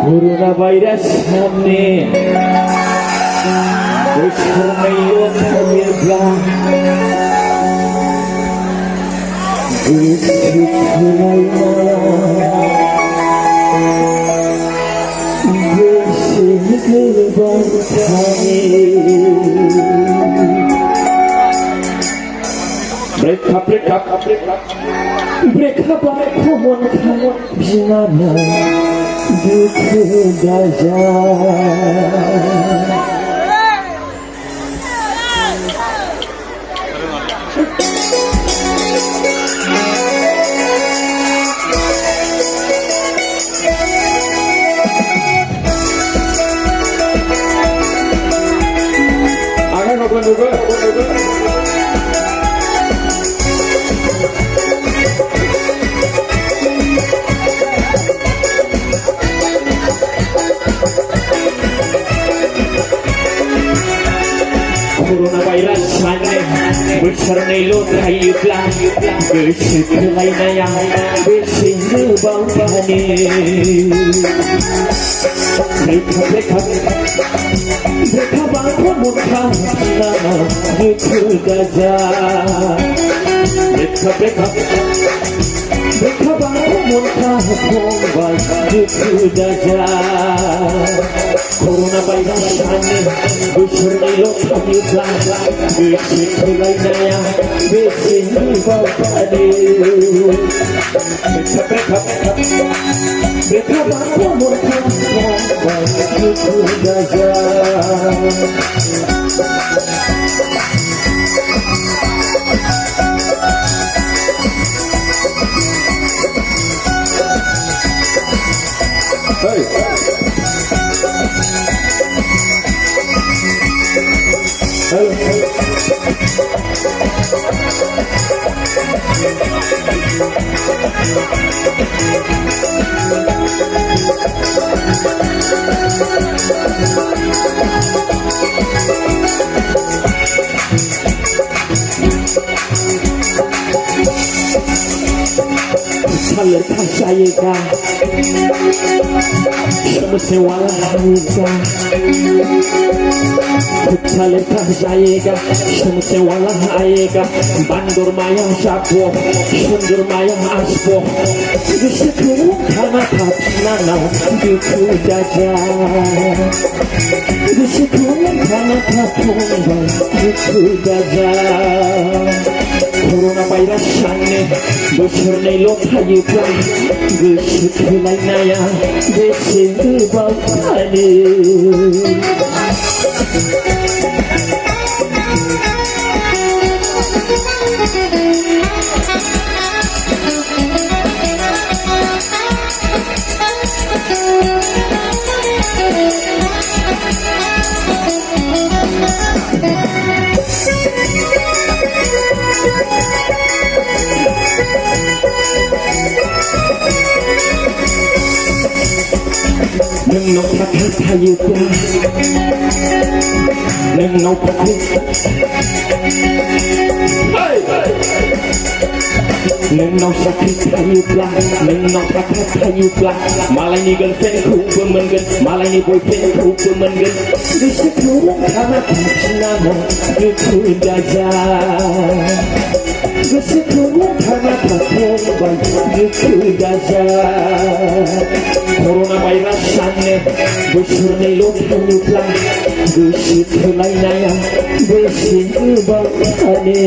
Corona virus সামনে ওই সময়ও থামের প্রাণ break up মন খাওয়া বিনা না দুঃখে গাজা আগা নগর Corona virus सामने बिछड़ने लो थाई प्लान बेसिक लाइना यहाँ बेसिक बांधने देखा बांधो मुखा ना दुख गजा देखा बांधो मुखा खोंबा दुख गजा Corona virus सामने बिछड़ने लो थाई प्लान बेसिक लाइना यहाँ बेसिक बांधने देखा बांधो मुखा खोंबा दुख गजा Hey. Hello. Salir जाएगा समझने वाला होगा चले जाएगा समझने वाला आएगा बंदर माया जापो सुंदर माया आसपो जिसे तू खाना खाना ना देखो जाजा जिसे तू खाना खाना देखो जाजा Corona virus सामने बिछड़ने लो थाई प्लान बेसिक लाइना यहाँ बेसिक बांधने Nâng nấu phát hết thay yêu qua Nâng nấu phát hết Nâng nấu phát hết thay yêu qua Nâng nấu phát hết thay yêu qua Malay ni girlfriend ku pemengen Malay ni boyfriend ku pemengen Di sekurang karena kenapa Itu gajah Di sekurang karena kenapa Itu gajah Corona virus सामने बिछड़ने लो Thai plan basic लाइना यहाँ basic बांधने